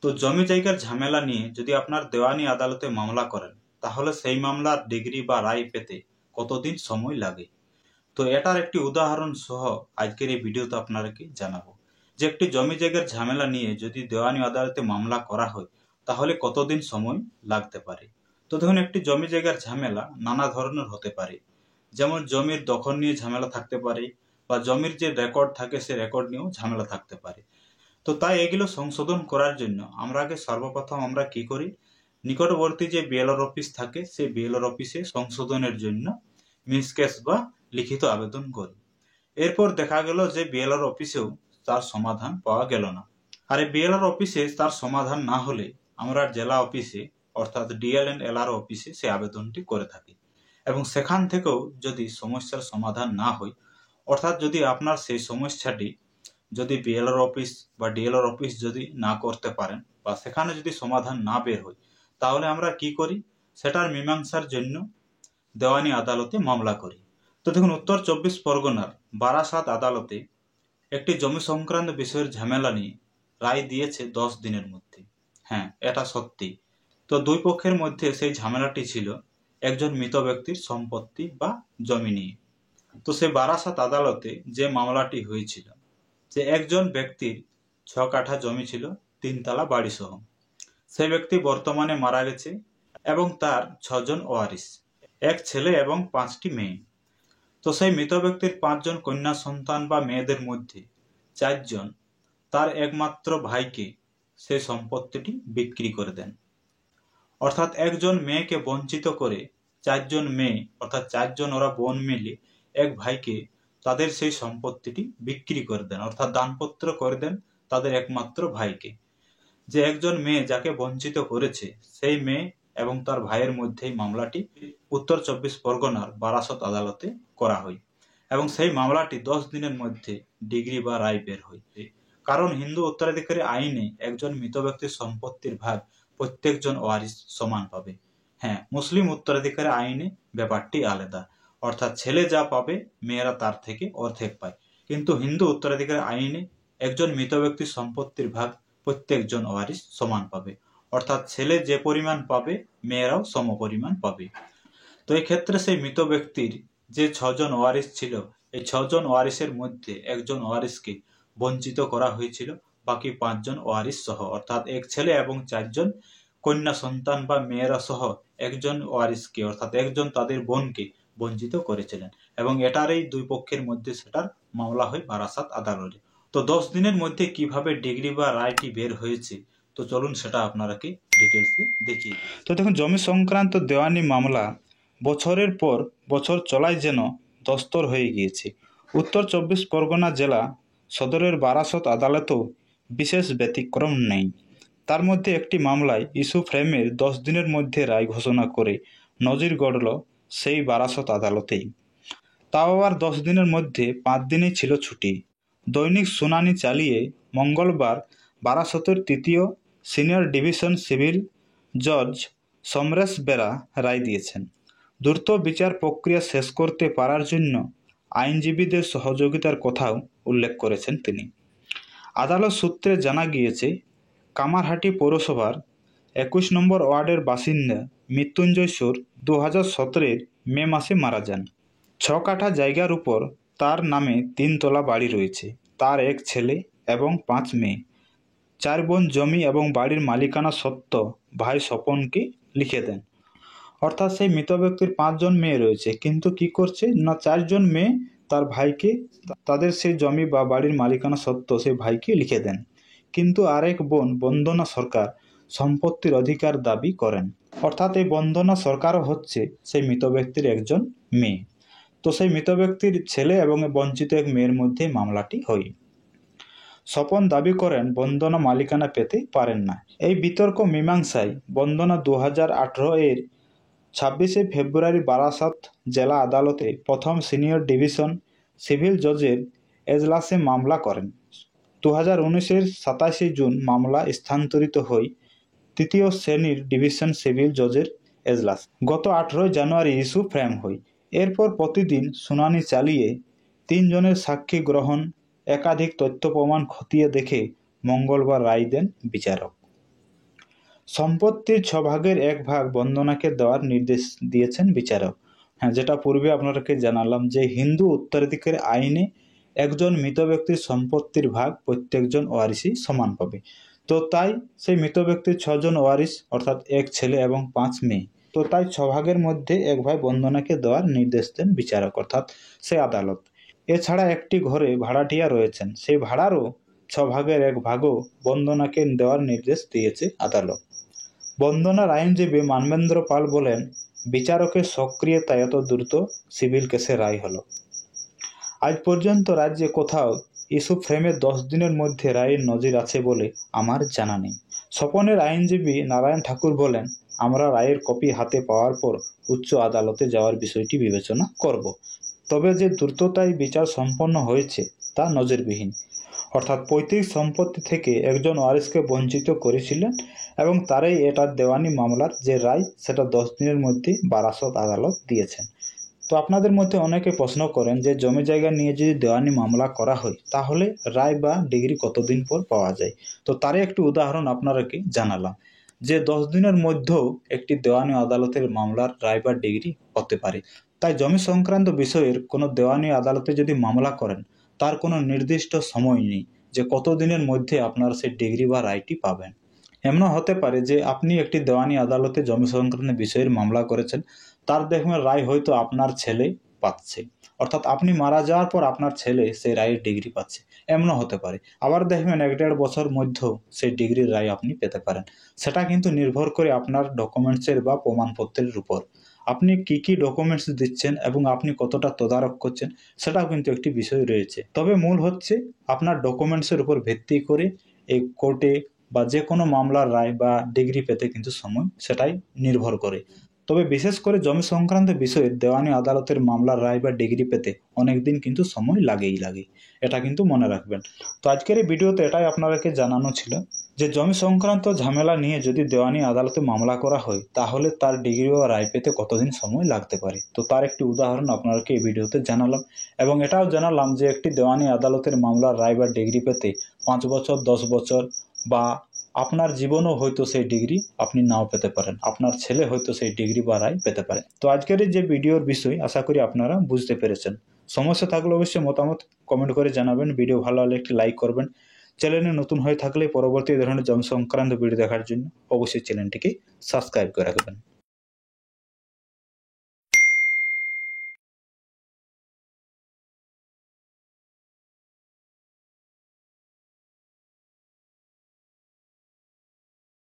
তো জমি জায়গার ঝামেলা নিয়ে যদি আপনার দেওয়ানি আদালতে মামলা করেন, তাহলে সেই মামলার ডিগ্রি বা রায় পেতে কতদিন সময় লাগে। তো এটার একটি উদাহরণ সহ আজকের এই ভিডিওতে আপনাদেরকে জানাবো যে একটি জমি জায়গার ঝামেলা নিয়ে যদি দেওয়ানি আদালতে মামলা করা হয় তাহলে কতদিন সময় লাগতে পারে। তো দেখুন, একটি জমি জায়গার ঝামেলা নানা ধরনের হতে পারে। যেমন জমির দখল নিয়ে ঝামেলা থাকতে পারে, বা জমির যে রেকর্ড থাকে সে রেকর্ড নিয়েও ঝামেলা থাকতে পারে। তো তাই এগুলো সংশোধন করার জন্য আমরা আগে সর্বপ্রথম আমরা কি করি, নিকটবর্তী যে বিএলআর অফিস থাকে সেই বিএলআর অফিসে সংশোধনের জন্য মিসকেস বা লিখিত আবেদন করি। এরপর দেখা গেল যে বিএলআর অফিসেও তার সমাধান পাওয়া গেল না। আর এই বিএলআর অফিসে তার সমাধান না হলে আমরা জেলা অফিসে অর্থাৎ ডিএল এন্ড এলআর অফিসে সেই আবেদনটি করে থাকি, এবং সেখান থেকেও যদি সমস্যার সমাধান না হয়, অর্থাৎ যদি আপনার সেই সমস্যাটি যদি বিএলআর অফিস বা ডিএলআর অফিস যদি না করতে পারেন বা সেখানে যদি সমাধান না বের হয়, তাহলে আমরা কি করি, সেটার মীমাংসার জন্য দেওয়ানি আদালতে মামলা করি। তো দেখুন, উত্তর 24 পরগনার বারাসাত আদালতে একটি জমি সংক্রান্ত বিষয়ের ঝামেলা নিয়ে রায় দিয়েছে 10 দিনের মধ্যে। হ্যাঁ, এটা সত্যি। তো দুই পক্ষের মধ্যে সেই ঝামেলাটি ছিল একজন মৃত ব্যক্তির সম্পত্তি বা জমি নিয়ে। তো সেই বারাসাত আদালতে যে মামলাটি হয়েছিল, যে একজন ব্যক্তির 6 কাঠা জমি ছিল, 3 তলা বাড়ি সহ। সে ব্যক্তি বর্তমানে মারা গেছে এবং তার 6 জন ওয়ারিশ, এক ছেলে এবং 5টি মেয়ে। তো সেই মৃত ব্যক্তির 5 জন কন্যা সন্তান বা মেয়েদের মধ্যে 4 জন তার একমাত্র ভাইকে সেই সম্পত্তিটি বিক্রি করে দেন। অর্থাৎ একজন মেয়েকে বঞ্চিত করে 4 জন মেয়ে অর্থাৎ 4 জন ওরা বোন মিলে এক ভাইকে তাদের সেই সম্পত্তিটি বিক্রি করে দেন, অর্থাৎ দানপত্র করে দেন তাদের একমাত্র ভাইকে। যে একজন মেয়ে যাকে বঞ্চিত করেছে সেই মেয়ে এবং তার ভাইয়ের মধ্যেই মামলাটি উত্তর 24 পরগনার বারাসত আদালতে করা হয়, এবং সেই মামলাটি 10 দিনের মধ্যে ডিগ্রি বা রায় বের হয়। কারণ হিন্দু উত্তরাধিকারী আইনে একজন মৃত ব্যক্তির সম্পত্তির ভাগ প্রত্যেকজন ওয়ারিশ সমান পাবে। হ্যাঁ, মুসলিম উত্তরাধিকারী আইনে ব্যাপারটি আলাদা, অর্থাৎ ছেলে যা পাবে মেয়েরা তার থেকে অর্ধেক পায়। কিন্তু হিন্দু উত্তরাধিকারী আইনে একজন মৃত ব্যক্তির সম্পত্তির ভাগ প্রত্যেকজন ওয়ারিশ সমান পাবে, অর্থাৎ ছেলে যে পরিমাণ পাবে মেয়েরাও সম পরিমাণ পাবে। তো এই ক্ষেত্রে সেই মৃত ব্যক্তির যে 6 জন ওয়ারিশ ছিল, এই 6 জন ওয়ারিশের মধ্যে একজন ওয়ারিশকে বঞ্চিত করা হয়েছিল বাকি 5 জন ওয়ারিশ সহ, অর্থাৎ এক ছেলে এবং 4 জন কন্যা সন্তান বা মেয়েরা সহ একজন ওয়ারিশকে অর্থাৎ একজন তাদের বোনকে বঞ্চিত করেছিলেন, এবং এটার এই দুই পক্ষের মধ্যে সেটার মামলা হয় বারাসাত আদালতে। তো 10 দিনের মধ্যে কিভাবে ডিগ্রি বা রায়টি বের হয়েছে, তো চলুন সেটা আপনারাকে ডিটেলসে দেখিয়ে দিই। তো দেখুন, জমি সংক্রান্ত দেওয়ানি মামলা বছরের পর বছর চলায় যেন দস্তর হয়ে গিয়েছে। উত্তর 24 পরগনা জেলা সদরের বারাসত আদালতেও বিশেষ ব্যতিক্রম নেই। তার মধ্যে একটি মামলায় ইস্যু ফ্রেমের 10 দিনের মধ্যে রায় ঘোষণা করে নজির গড়ল সেই বারাসত আদালতেই। তাও আবার 10 দিনের মধ্যে 5 দিনই ছিল ছুটি। দৈনিক শুনানি চালিয়ে মঙ্গলবার বারাসতের 3য় সিনিয়র ডিভিশন সিভিল জজ সমরেশ বেরা রায় দিয়েছেন। দ্রুত বিচার প্রক্রিয়া শেষ করতে পারার জন্য আইনজীবীদের সহযোগিতার কথাও উল্লেখ করেছেন তিনি। আদালত সূত্রে জানা গিয়েছে, কামারহাটি পৌরসভার 21 নম্বর ওয়ার্ডের বাসিন্দা মৃত্যুঞ্জয় সুর 2017-এর মে মাসে মারা যান। 6 কাঠা জায়গার উপর তার নামে 3 তলা বাড়ি রয়েছে। তার এক ছেলে এবং 5 মেয়ে। 4 বোন জমি এবং বাড়ির মালিকানা সত্ত্ব ভাই স্বপনকে লিখে দেন। অর্থাৎ সেই মৃত ব্যক্তির 5 জন মেয়ে রয়েছে, কিন্তু কি করছে না, 4 জন মেয়ে তার ভাইকে তাদের সেই জমি বা বাড়ির মালিকানা সত্ত্ব সেই ভাইকে লিখে দেন। কিন্তু আরেক বোন বন্দনা সরকার সম্পত্তির অধিকার দাবি করেন। অর্থাৎ এই বন্দনা সরকারও হচ্ছে সেই মৃত ব্যক্তির একজন মেয়ে। তো সেই মৃত ব্যক্তির ছেলে এবং বঞ্চিত এক মেয়ের মধ্যে মামলাটি হয়। স্বপন দাবি করেন বন্দনা মালিকানা পেতে পারেন না। এই বিতর্ক মীমাংসায় বন্দনা 2018-এর 26শে ফেব্রুয়ারি বারাসাত জেলা আদালতে প্রথম সিনিয়র ডিভিশন সিভিল জজের এজলাসে মামলা করেন। 2019-এর 27শে জুন মামলা স্থানান্তরিত হয় 3য় শ্রেণীর ডিভিশন সিভিল জজের এজলাস। গত 18 জানুয়ারি ইস্যু ফ্রেম হয়। এরপর প্রতিদিন শুনানি চালিয়ে 3 জনের সাক্ষী গ্রহণ, একাধিক তথ্য প্রমাণ খতিয়ে দেখে মঙ্গলবার রায় দেন বিচারক। সম্পত্তির 6 ভাগের 1 ভাগ বন্দনাকে দেওয়ার নির্দেশ দিয়েছেন বিচারক। হ্যাঁ, যেটা পূর্বে আপনাদেরকে জানালাম যে হিন্দু উত্তরাধিকার আইনে একজন মৃত ব্যক্তির সম্পত্তির ভাগ প্রত্যেকজন ওয়ারিশই সমান পাবে। তো তাই সেই মৃত ব্যক্তির 6 জন ওয়ারিশ অর্থাৎ 1 ছেলে এবং 5 মেয়ে, তো তাই 6 ভাগের মধ্যে 1 ভাগ বন্দনাকে দেওয়ার নির্দেশ দেন বিচারক অর্থাৎ সে আদালত। এছাড়া একটি ঘরে ভাড়াটিয়া রয়েছেন, সেই ভাড়ারও 6 ভাগের 1 ভাগও বন্দনাকে দেওয়ার নির্দেশ দিয়েছে আদালত। বন্দনার আইনজীবী মানবেন্দ্র পাল বলেন, বিচারকের সক্রিয়তায় এত দ্রুত সিভিল কেসে রায় হলো। আজ পর্যন্ত রাজ্যে কোথাও ইস্যু ফ্রেমে 10 দিনের মধ্যে রায়ের নজির আছে বলে আমার জানা নেই। স্বপনের আইনজীবী নারায়ণ ঠাকুর বলেন, আমরা রায়ের কপি হাতে পাওয়ার পর উচ্চ আদালতে যাওয়ার বিষয়টি বিবেচনা করব। তবে যে দ্রুততায় বিচার সম্পন্ন হয়েছে তা নজিরবিহীন। অর্থাৎ পৈতৃক সম্পত্তি থেকে একজন ওয়ারিশকে বঞ্চিত করেছিলেন এবং তারাই এটা দেওয়ানি মামলার যে রায় সেটা 10 দিনের মধ্যে বারাসত আদালত দিয়েছেন। তো আপনাদের মধ্যে অনেকে প্রশ্ন করেন যে জমি জায়গা নিয়ে যদি দেওয়ানি মামলা করা হয় তাহলে রায় বা ডিগ্রি কতদিন পর পাওয়া যায়। তো তারই একটি উদাহরণ আপনাদেরকে জানালাম যে 10 দিনের মধ্যেও একটি দেওয়ানি আদালতের মামলার রায় বা ডিগ্রি হতে পারে। তাই জমি সংক্রান্ত বিষয়ের কোনো দেওয়ানি আদালতে যদি মামলা করেন তার কোনো নির্দিষ্ট সময় নেই যে কত দিনের মধ্যে আপনারা সেই ডিগ্রি বা রায়টি পাবেন। এমনও হতে পারে যে আপনি একটি দেওয়ানি আদালতে জমি সংক্রান্ত বিষয়ের মামলা করেছেন, তার দেখবেন রায় হয়তো আপনার ছেলে পাচ্ছে, অর্থাৎ আপনি মারা যাওয়ার পর আপনার ছেলে সেই রায়ের ডিগ্রি পাচ্ছে, এমনও হতে পারে। আবার দেখবেন 1-1.5 বছর মধ্যেও সেই ডিগ্রির রায় আপনি পেতে পারেন। সেটা কিন্তু নির্ভর করে আপনার ডকুমেন্টসের বা প্রমাণপত্রের উপর আপনি কি কি ডকুমেন্টস দিচ্ছেন এবং আপনি কতটা তদারক করছেন সেটাও কিন্তু একটি বিষয় রয়েছে। তবে মূল হচ্ছে আপনার ডকুমেন্টসের উপর ভিত্তি করে এই কোর্টে বা যে কোনো মামলার রায় বা ডিগ্রি পেতে কিন্তু সময় সেটাই নির্ভর করে। তবে বিশেষ করে জমি সংক্রান্ত বিষয়ে দেওয়ানি আদালতের মামলার রায় বা ডিগ্রি পেতে অনেক দিন কিন্তু সময় লাগেই লাগে, এটা কিন্তু মনে রাখবেন। তো আজকের এই ভিডিওতে এটাই আপনাদেরকে জানানো ছিল যে জমি সংক্রান্ত ঝামেলা নিয়ে যদি দেওয়ানি আদালতে মামলা করা হয় তাহলে তার ডিগ্রি বা রায় পেতে কতদিন সময় লাগতে পারে। তো তার একটি উদাহরণ আপনাদেরকে এই ভিডিওতে জানালাম এবং এটাও জানালাম যে একটি দেওয়ানি আদালতের মামলার রায় বা ডিগ্রি পেতে 5 বছর 10 বছর বা আপনার জীবনও হয়তো সেই ডিগ্রি আপনি নাও পেতে পারেন, আপনার ছেলে হয়তো সেই ডিগ্রি বা রায় পেতে পারে। তো আজকের যে ভিডিওর বিষয় আশা করি আপনারা বুঝতে পেরেছেন। সমস্যা থাকলে অবশ্যই মতামত কমেন্ট করে জানাবেন। ভিডিও ভালো হলে একটি লাইক করবেন। চ্যানেলে নতুন হয়ে থাকলে পরবর্তী ধরনের জমি সংক্রান্ত ভিডিও দেখার জন্য অবশ্যই চ্যানেলটিকে সাবস্ক্রাইব করে রাখবেন।